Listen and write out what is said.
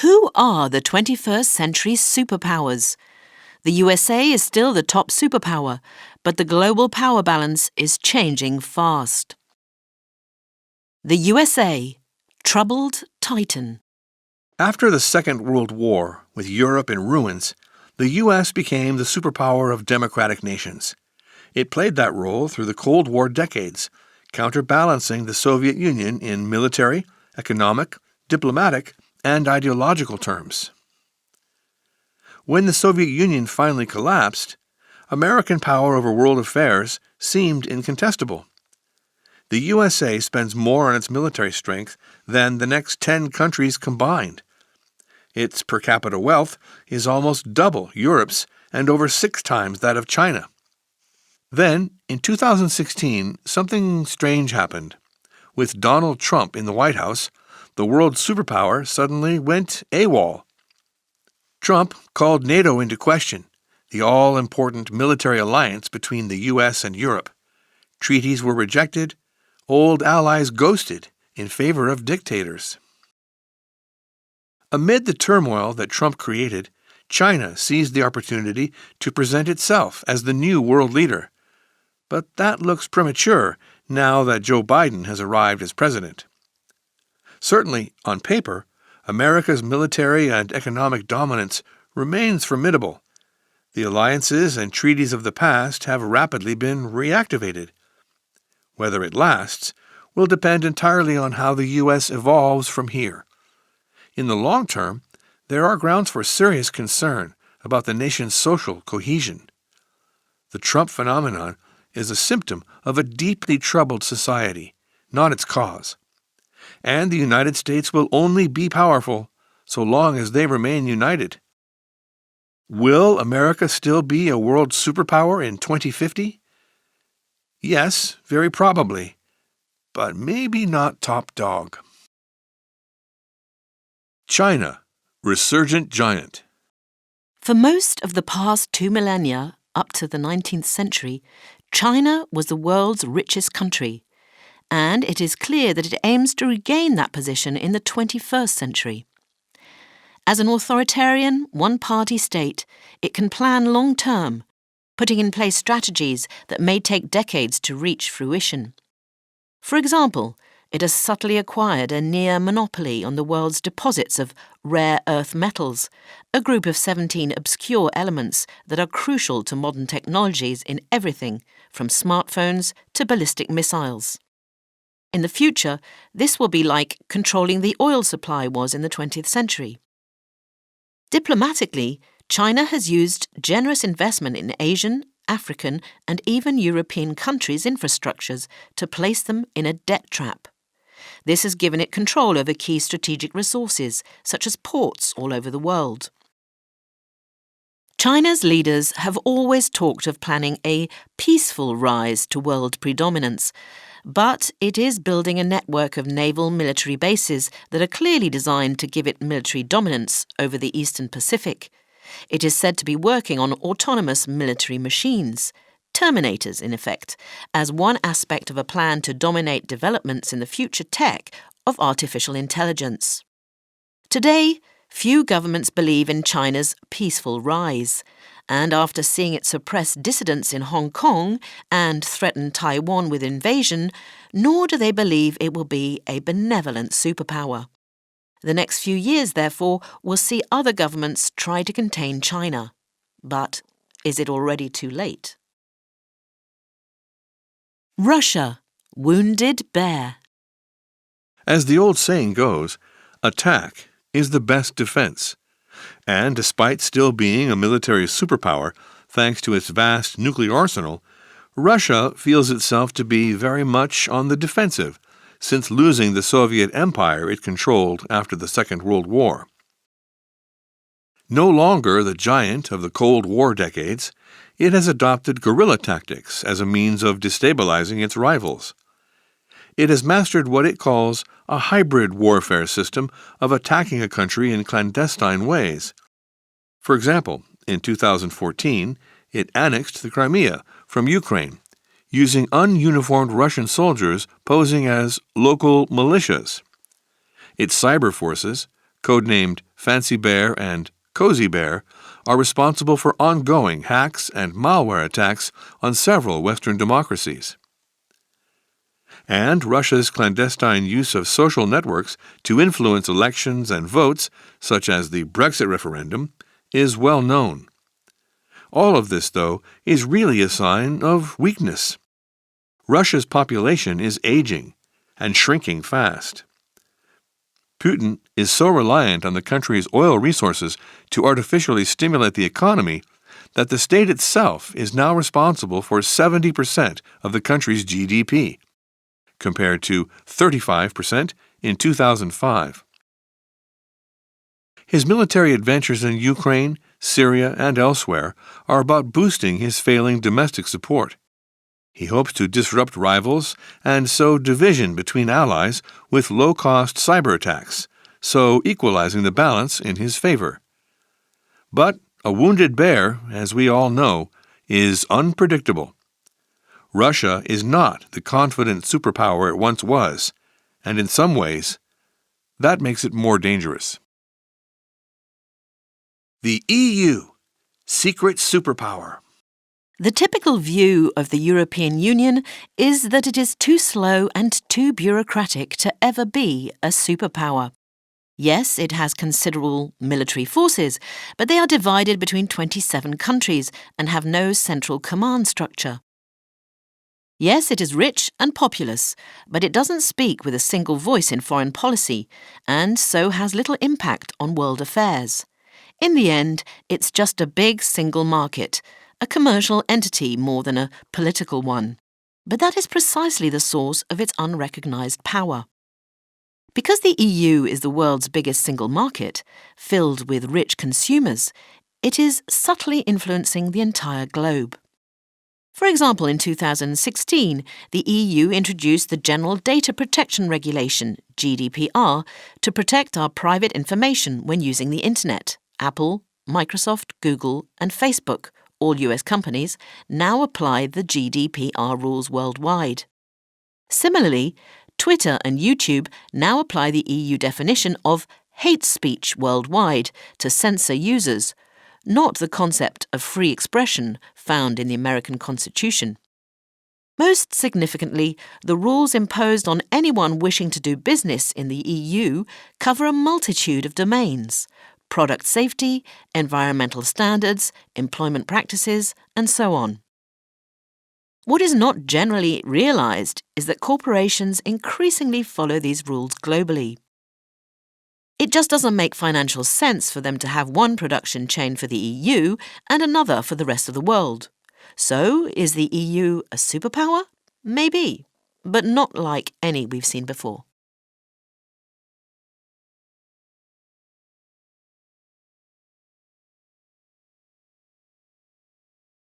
Who are the 21st century superpowers? The USA is still the top superpower, but the global power balance is changing fast. The USA, troubled titan. After the Second World War, with Europe in ruins, the U.S. became the superpower of democratic nations. It played that role through the Cold War decades, counterbalancing the Soviet Union in military, economic, diplomatic, and ideological terms. When the Soviet Union finally collapsed, American power over world affairs seemed incontestable. The USA spends more on its military strength than the next 10 countries combined. Its per capita wealth is almost double Europe's and over 6 times that of China. Then, in 2016, something strange happened. With Donald Trump in the White House, the world superpower suddenly went AWOL. Trump called NATO into question, the all-important military alliance between the U.S. and Europe. Treaties were rejected, old allies ghosted in favor of dictators. Amid the turmoil that Trump created, China seized the opportunity to present itself as the new world leader. But that looks premature now that Joe Biden has arrived as president. Certainly, on paper, America's military and economic dominance remains formidable. The alliances and treaties of the past have rapidly been reactivated. Whether it lasts will depend entirely on how the U.S. evolves from here. In the long term, there are grounds for serious concern about the nation's social cohesion. The Trump phenomenon is a symptom of a deeply troubled society, not its cause. And the United States will only be powerful so long as they remain united. Will America still be a world superpower in 2050? Yes, very probably, but maybe not top dog. China, resurgent giant. For most of the past 2 millennia, up to the 19th century, China was the world's richest country, and it is clear that it aims to regain that position in the 21st century. As an authoritarian, one-party state, it can plan long-term, putting in place strategies that may take decades to reach fruition. For example, it has subtly acquired a near monopoly on the world's deposits of rare earth metals, a group of 17 obscure elements that are crucial to modern technologies in everything from smartphones to ballistic missiles. In the future, this will be like controlling the oil supply was in the 20th century. Diplomatically, China has used generous investment in Asian, African, and even European countries' infrastructures to place them in a debt trap. This has given it control over key strategic resources, such as ports all over the world. China's leaders have always talked of planning a peaceful rise to world predominance, but it is building a network of naval military bases that are clearly designed to give it military dominance over the Eastern Pacific. It is said to be working on autonomous military machines, Terminators in effect, as one aspect of a plan to dominate developments in the future tech of artificial intelligence. Today, few governments believe in China's peaceful rise, and after seeing it suppress dissidents in Hong Kong and threaten Taiwan with invasion, nor do they believe it will be a benevolent superpower. The next few years, therefore, will see other governments try to contain China. But is it already too late? Russia, wounded bear. As the old saying goes, attack is the best defense. And despite still being a military superpower, thanks to its vast nuclear arsenal, Russia feels itself to be very much on the defensive, since losing the Soviet empire it controlled after the Second World War. No longer the giant of the Cold War decades, it has adopted guerrilla tactics as a means of destabilizing its rivals. It has mastered what it calls a hybrid warfare system of attacking a country in clandestine ways. For example, in 2014, it annexed the Crimea from Ukraine, using ununiformed Russian soldiers posing as local militias. Its cyber forces, codenamed Fancy Bear, and Cozy Bear, are responsible for ongoing hacks and malware attacks on several Western democracies. And Russia's clandestine use of social networks to influence elections and votes, such as the Brexit referendum, is well known. All of this, though, is really a sign of weakness. Russia's population is aging and shrinking fast. Putin is so reliant on the country's oil resources to artificially stimulate the economy that the state itself is now responsible for 70% of the country's GDP, compared to 35% in 2005. His military adventures in Ukraine, Syria, and elsewhere are about boosting his failing domestic support. He hopes to disrupt rivals and sow division between allies with low-cost cyber attacks, so equalizing the balance in his favor. But a wounded bear, as we all know, is unpredictable. Russia is not the confident superpower it once was, and in some ways, that makes it more dangerous. The EU Secret Superpower. The typical view of the European Union is that it is too slow and too bureaucratic to ever be a superpower. Yes, it has considerable military forces, but they are divided between 27 countries and have no central command structure. Yes, it is rich and populous, but it doesn't speak with a single voice in foreign policy, and so has little impact on world affairs. In the end, it's just a big single market, a commercial entity more than a political one. But that is precisely the source of its unrecognized power. Because the EU is the world's biggest single market, filled with rich consumers, it is subtly influencing the entire globe. For example, in 2016, the EU introduced the General Data Protection Regulation, GDPR, to protect our private information when using the Internet. Apple, Microsoft, Google, and Facebook, all US companies, now apply the GDPR rules worldwide. Similarly, Twitter and YouTube now apply the EU definition of hate speech worldwide to censor users, not the concept of free expression found in the American Constitution. Most significantly, the rules imposed on anyone wishing to do business in the EU cover a multitude of domains: product safety, environmental standards, employment practices, and so on. What is not generally realized is that corporations increasingly follow these rules globally. It just doesn't make financial sense for them to have one production chain for the EU and another for the rest of the world. So, is the EU a superpower? Maybe, but not like any we've seen before.